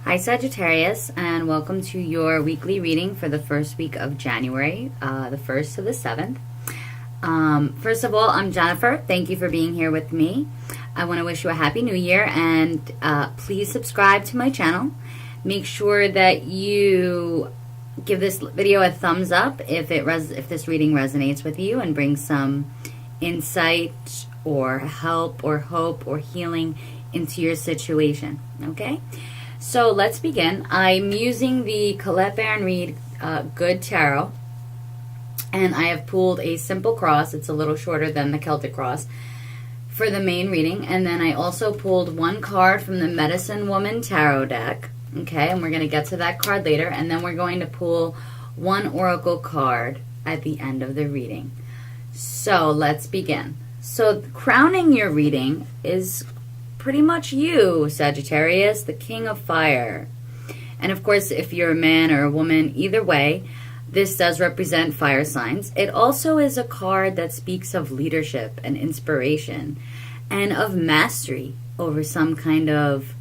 Hi Sagittarius, and welcome to your weekly reading for the first week of January, the 1st to the 7th. First of all, I'm Jennifer. Thank you for being here with me. I want to wish you a happy new year, and please subscribe to my channel. Make sure that you give this video a thumbs up if this reading resonates with you and brings some insight or help or hope or healing into your situation. Okay? So let's begin. I'm using the Colette Baron Reed Good Tarot, and I have pulled a simple cross. It's a little shorter than the Celtic cross for the main reading, and then I also pulled one card from the Medicine Woman Tarot deck. Okay, and we're going to get to that card later, and then we're going to pull one oracle card at the end of the reading. So let's begin. So crowning your reading is pretty much you, Sagittarius, the King of Fire. And of course, if you're a man or a woman, either way, this does represent fire signs. It also is a card that speaks of leadership and inspiration and of mastery over some kind of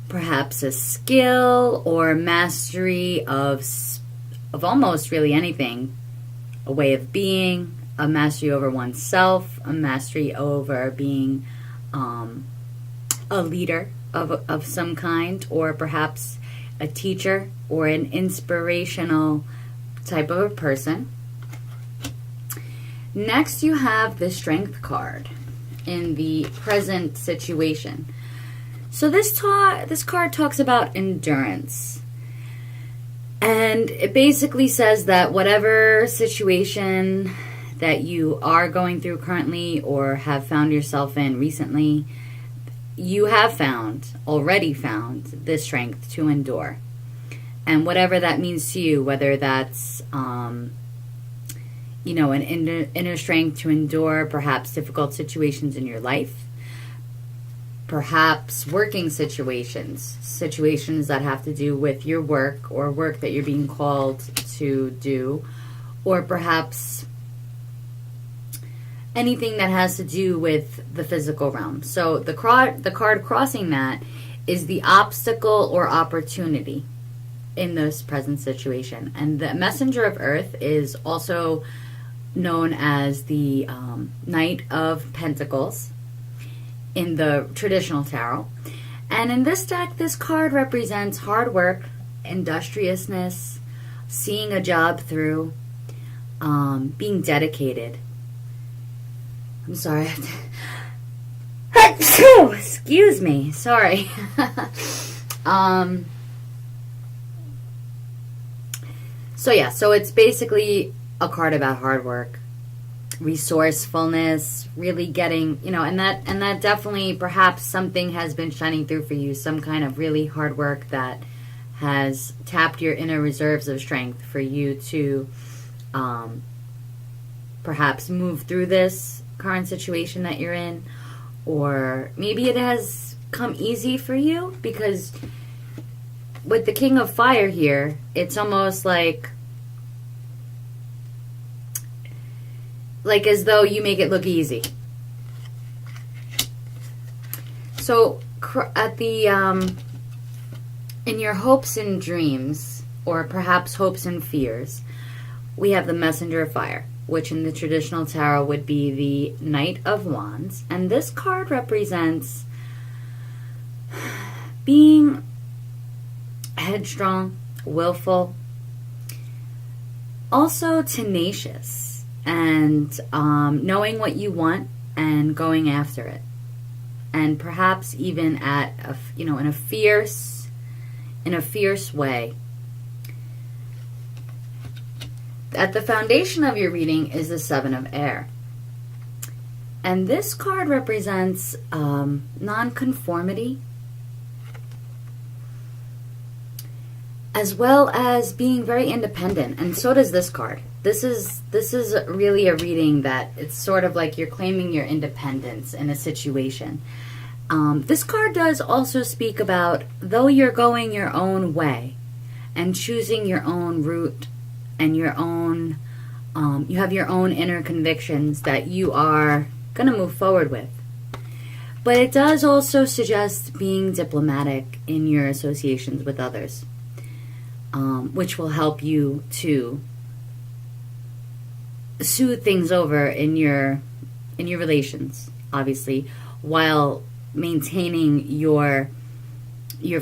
perhaps a skill or mastery of almost really anything, a way of being, a mastery over oneself, a mastery over being a leader of some kind, or perhaps a teacher or an inspirational type of a person. Next, you have the Strength card in the present situation. So this card talks about endurance. And it basically says that whatever situation that you are going through currently or have found yourself in recently, you have already found the strength to endure. And whatever that means to you, whether that's, an inner strength to endure perhaps difficult situations in your life, perhaps working situations that have to do with your work or work that you're being called to do, or perhaps anything that has to do with the physical realm. So the card crossing that is the obstacle or opportunity in this present situation. And the Messenger of Earth is also known as the Knight of Pentacles in the traditional tarot. And in this deck, this card represents hard work, industriousness, seeing a job through, being dedicated. I'm sorry. Excuse me. Sorry. So it's basically a card about hard work, resourcefulness, really getting, and that definitely perhaps something has been shining through for you, some kind of really hard work that has tapped your inner reserves of strength for you to perhaps move through this current situation that you're in, or maybe it has come easy for you, because with the King of Fire here, it's almost like as though you make it look easy. So at the in your hopes and dreams, or perhaps hopes and fears, we have the Messenger of Fire, which in the traditional tarot would be the Knight of Wands. And this card represents being headstrong, willful, also tenacious, and knowing what you want and going after it. And perhaps even at in a fierce way. At the foundation of your reading is the Seven of Air. And this card represents nonconformity, as well as being very independent. And so does this card. This is really a reading that it's sort of like you're claiming your independence in a situation. This card does also speak about, though you're going your own way and choosing your own route and your own, you have your own inner convictions that you are going to move forward with. But it does also suggest being diplomatic in your associations with others, which will help you to soothe things over in your relations, obviously, while maintaining your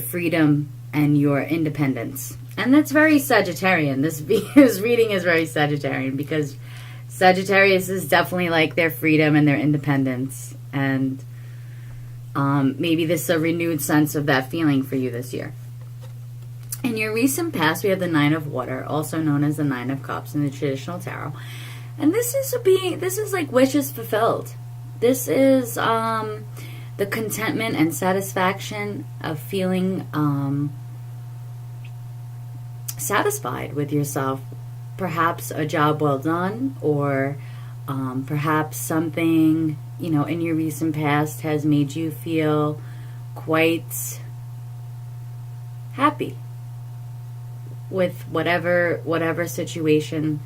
freedom and your independence. And that's very Sagittarian. This reading is very Sagittarian, because Sagittarius is definitely like their freedom and their independence. And maybe this is a renewed sense of that feeling for you this year. In your recent past, we have the Nine of Water, also known as the Nine of Cups in the traditional tarot. And this is like wishes fulfilled. This is the contentment and satisfaction of feeling satisfied with yourself. Perhaps a job well done, or perhaps something, in your recent past has made you feel quite happy with whatever situation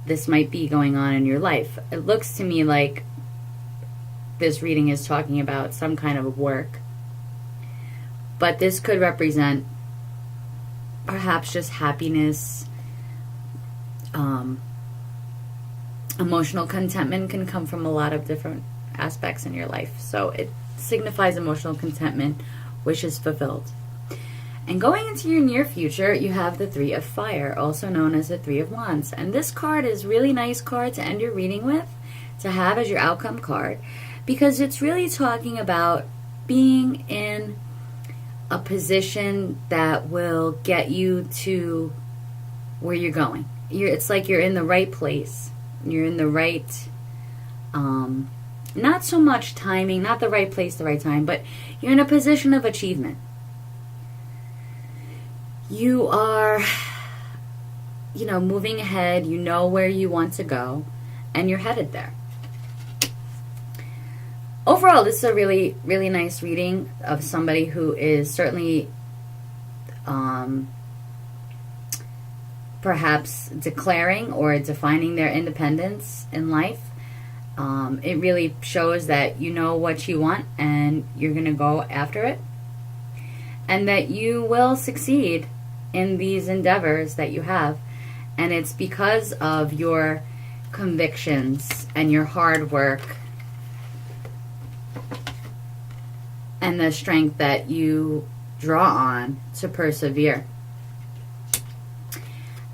this might be going on in your life. It looks to me like this reading is talking about some kind of work, but this could represent perhaps just happiness. Emotional contentment can come from a lot of different aspects in your life, so it signifies emotional contentment, wishes fulfilled. And going into your near future, you have the Three of Fire, also known as the Three of Wands. And this card is a really nice card to end your reading with, to have as your outcome card, because it's really talking about being in a position that will get you to where you're going. It's like you're in the right place. You're in the right, not so much timing, not the right place, the right time, but you're in a position of achievement. You are, moving ahead, you know where you want to go, and you're headed there. Overall, this is a really, really nice reading of somebody who is certainly perhaps declaring or defining their independence in life. It really shows that you know what you want and you're going to go after it, and that you will succeed in these endeavors that you have. And it's because of your convictions and your hard work and the strength that you draw on to persevere.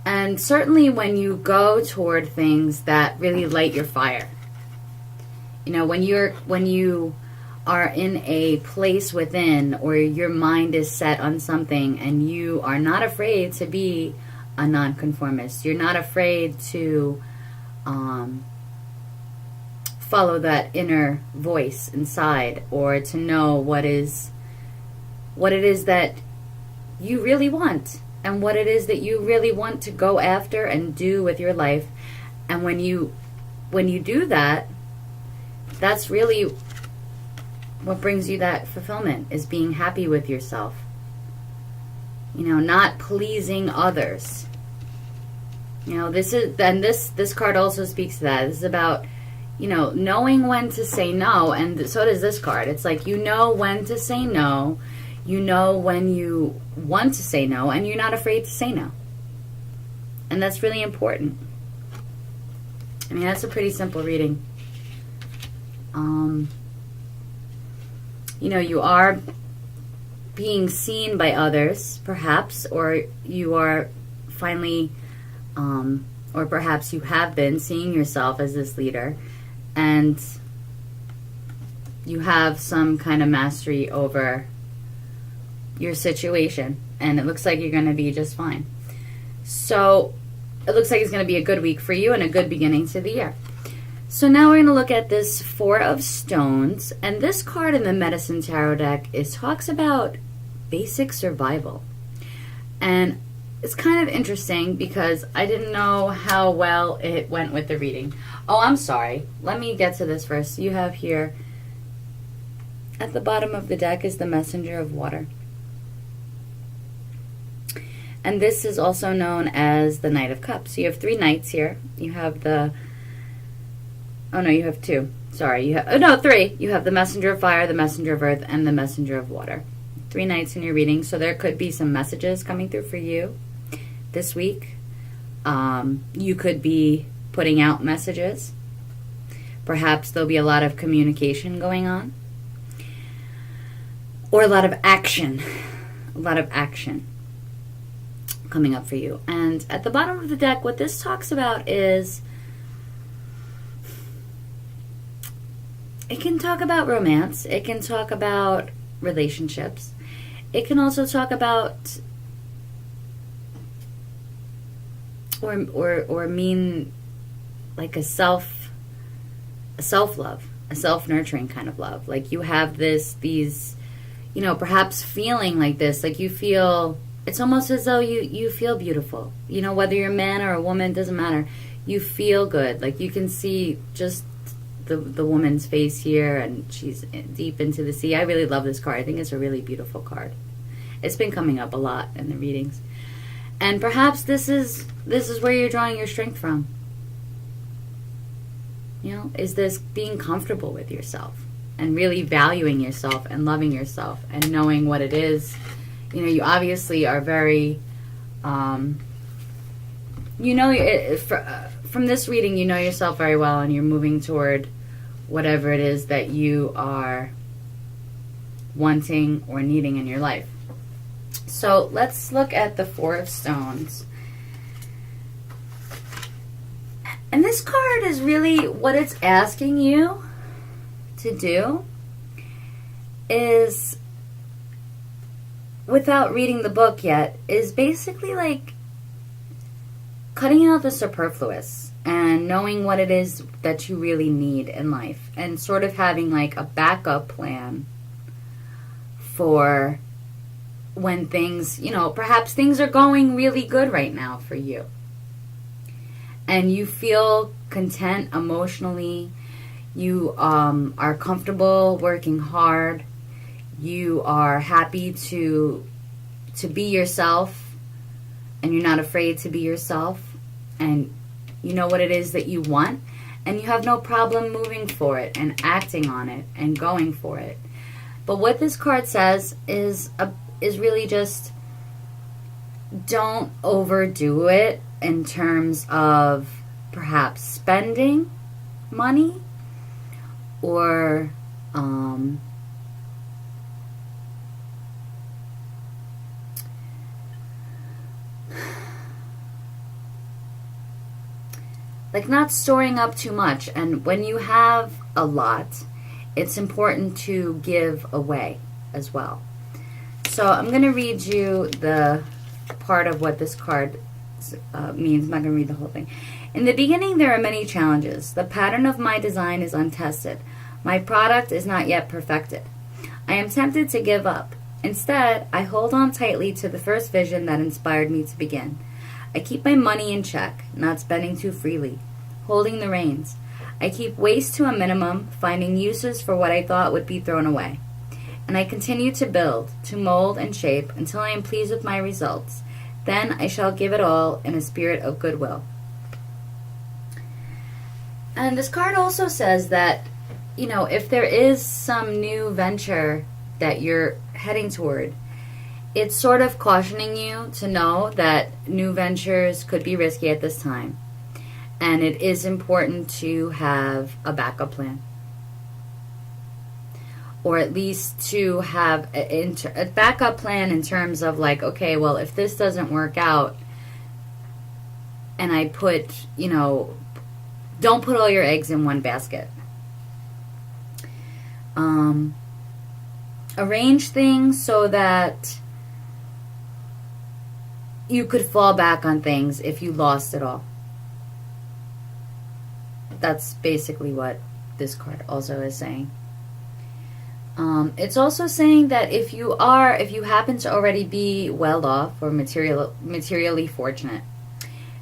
And certainly when you go toward things that really light your fire, when you are in a place within, or your mind is set on something, and you are not afraid to be a nonconformist, you're not afraid to follow that inner voice inside, or to know what it is that you really want, and what it is that you really want to go after and do with your life. And when you do that, that's really what brings you that fulfillment, is being happy with yourself. Not pleasing others. This card also speaks to that. This is about, knowing when to say no, and so does this card. It's like, when to say no, when you want to say no, and you're not afraid to say no. And that's really important. That's a pretty simple reading. You are being seen by others, perhaps, or you are finally, or perhaps you have been seeing yourself as this leader, and you have some kind of mastery over your situation, and it looks like you're going to be just fine. So it looks like it's going to be a good week for you and a good beginning to the year. So now we're going to look at this Four of Stones, and this card in the Medicine Tarot deck talks about basic survival. And it's kind of interesting because I didn't know how well it went with the reading. Oh, I'm sorry. Let me get to this first. You have here, at the bottom of the deck is the Messenger of Water. And this is also known as the Knight of Cups. So you have three knights here. You have you have two. Sorry, you have, no, 3. You have the Messenger of Fire, the Messenger of Earth, and the Messenger of Water. 3 nights in your reading, so there could be some messages coming through for you this week. You could be putting out messages. Perhaps there'll be a lot of communication going on. Or a lot of action. A lot of action coming up for you. And at the bottom of the deck, what this talks about is, it can talk about romance. It can talk about relationships. It can also talk about or mean like a self-love, a self-nurturing kind of love. Like you have these, you know, perhaps feeling like this, like you feel, it's almost as though you feel beautiful. You know, whether you're a man or a woman, doesn't matter. You feel good. Like you can see just the woman's face here, and she's deep into the sea. I really love this card. I think it's a really beautiful card. It's been coming up a lot in the readings. And perhaps this is where you're drawing your strength from. You know, is this being comfortable with yourself and really valuing yourself and loving yourself and knowing what it is. You know, you obviously are very, you know, from this reading, you know yourself very well, and you're moving toward whatever it is that you are wanting or needing in your life. So let's look at the 4 of Stones. And this card is really what it's asking you to do is, without reading the book yet, is basically like cutting out the superfluous and knowing what it is that you really need in life, and sort of having like a backup plan for when things, you know, perhaps things are going really good right now for you. And you feel content emotionally. You are comfortable working hard. You are happy to be yourself, and you're not afraid to be yourself. And you know what it is that you want, and you have no problem moving for it and acting on it and going for it. But what this card says is really just don't overdo it in terms of perhaps spending money or like not storing up too much. And when you have a lot, it's important to give away as well. So I'm going to read you the part of what this card means. I'm not going to read the whole thing. In the beginning, there are many challenges. The pattern of my design is untested. My product is not yet perfected. I am tempted to give up. Instead, I hold on tightly to the first vision that inspired me to begin. I keep my money in check, not spending too freely, holding the reins. I keep waste to a minimum, finding uses for what I thought would be thrown away. And I continue to build, to mold and shape until I am pleased with my results. Then I shall give it all in a spirit of goodwill. And this card also says that, you know, if there is some new venture that you're heading toward, it's sort of cautioning you to know that new ventures could be risky at this time. And it is important to have a backup plan. Or at least to have a backup plan in terms of like, okay, well, if this doesn't work out, and I put, you know, don't put all your eggs in one basket. Arrange things so that you could fall back on things if you lost it all. That's basically what this card also is saying. It's also saying that if you happen to already be well off or materially fortunate,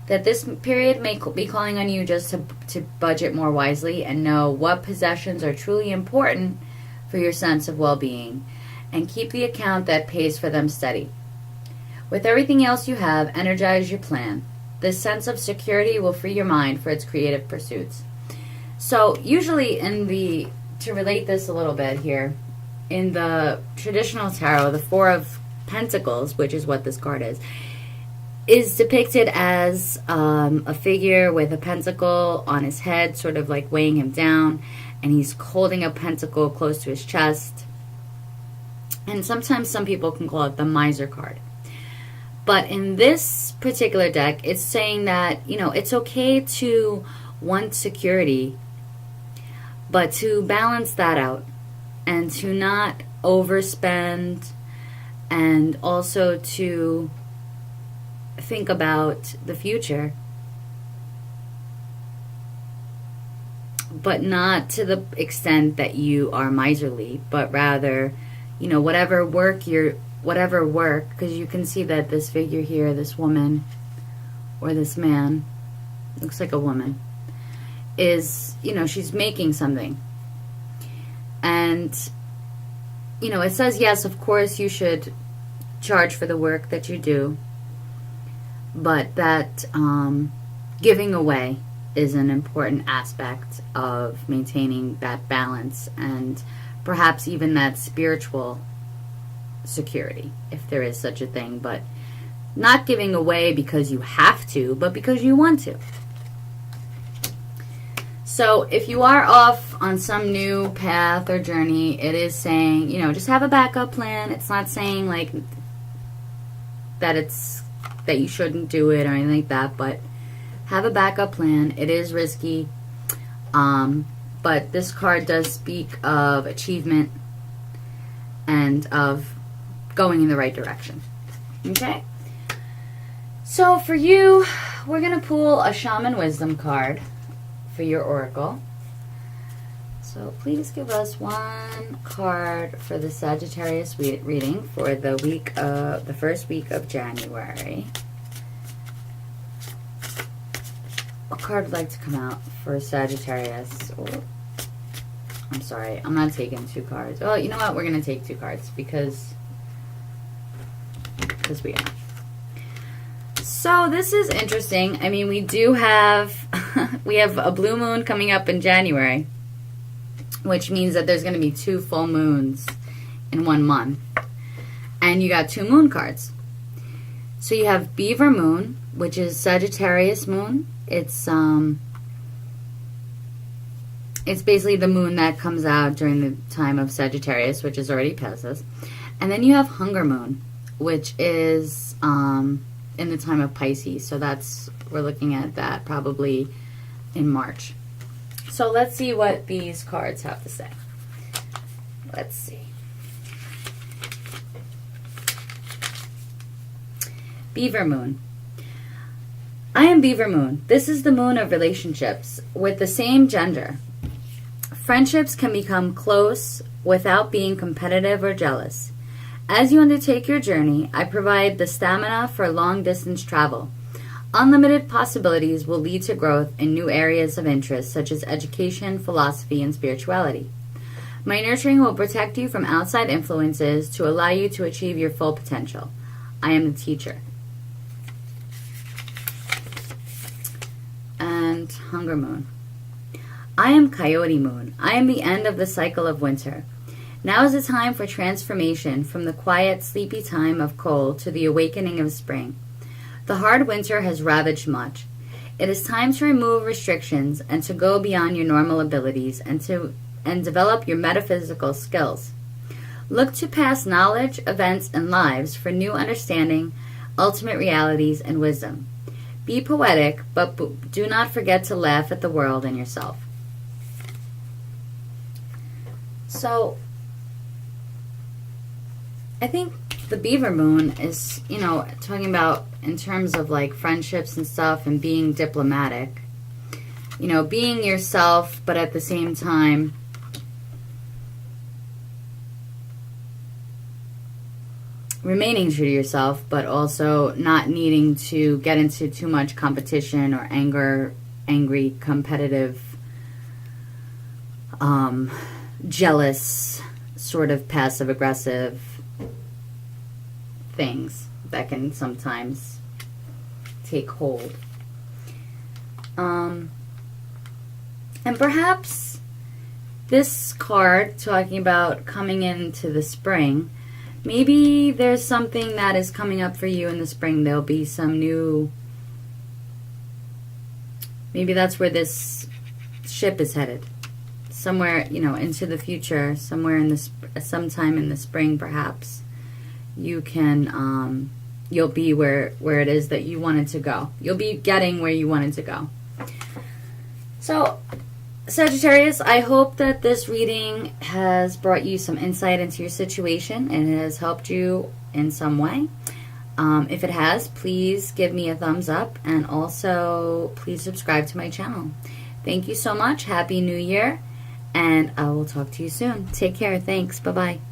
that this period may be calling on you just to budget more wisely and know what possessions are truly important for your sense of well-being, and keep the account that pays for them steady. With everything else you have, energize your plan. This sense of security will free your mind for its creative pursuits. So usually to relate this a little bit here, in the traditional tarot, the Four of Pentacles, which is what this card is depicted as a figure with a pentacle on his head, sort of like weighing him down, and he's holding a pentacle close to his chest. And sometimes some people can call it the miser card. But in this particular deck, it's saying that, it's okay to want security, but to balance that out and to not overspend, and also to think about the future, but not to the extent that you are miserly, but rather, whatever work, because you can see that this figure here, this woman or this man, looks like a woman, is, she's making something. And, it says, yes, of course you should charge for the work that you do, but that giving away is an important aspect of maintaining that balance, and perhaps even that spiritual security, if there is such a thing, but not giving away because you have to, but because you want to. So if you are off on some new path or journey, it is saying, just have a backup plan. It's not saying like that you shouldn't do it or anything like that, but have a backup plan. It is risky, but this card does speak of achievement and of going in the right direction. Okay? So for you, we're going to pull a Shaman Wisdom card for your oracle. So please give us one card for the Sagittarius reading for the first week of January. What card would like to come out for Sagittarius? Oh, I'm sorry, I'm not taking two cards. Oh, you know what? We're going to take two cards because we are. So this is interesting. I mean, we do have we have a blue moon coming up in January, which means that there's going to be 2 full moons in 1 month. And you got 2 moon cards. So you have Beaver Moon, which is Sagittarius moon. It's basically the moon that comes out during the time of Sagittarius, which is already passes. And then you have Hunger Moon, which is in the time of Pisces. So we're looking at that probably in March. So let's see what these cards have to say. Let's see. Beaver Moon. I am Beaver Moon. This is the moon of relationships with the same gender. Friendships can become close without being competitive or jealous. As you undertake your journey, I provide the stamina for long-distance travel. Unlimited possibilities will lead to growth in new areas of interest, such as education, philosophy, and spirituality. My nurturing will protect you from outside influences to allow you to achieve your full potential. I am the teacher. And Hunger Moon. I am Coyote Moon. I am the end of the cycle of winter. Now is the time for transformation from the quiet, sleepy time of cold to the awakening of spring. The hard winter has ravaged much. It is time to remove restrictions and to go beyond your normal abilities and develop your metaphysical skills. Look to past knowledge, events, and lives for new understanding, ultimate realities, and wisdom. Be poetic, but do not forget to laugh at the world and yourself. So, I think the Beaver Moon is, talking about in terms of like friendships and stuff and being diplomatic. Being yourself, but at the same time, remaining true to yourself, but also not needing to get into too much competition or angry, competitive, jealous, sort of passive-aggressive things that can sometimes take hold. And And perhaps this card, talking about coming into the spring, maybe there's something that is coming up for you in the spring. There'll be some new, maybe that's where this ship is headed. Somewhere, you know, into the future, somewhere in this, sometime in the spring perhaps, you can, you'll be where it is that you wanted to go. You'll be getting where you wanted to go. So, Sagittarius, I hope that this reading has brought you some insight into your situation and it has helped you in some way. If it has, please give me a thumbs up and also please subscribe to my channel. Thank you so much. Happy New Year, and I will talk to you soon. Take care. Thanks. Bye-bye.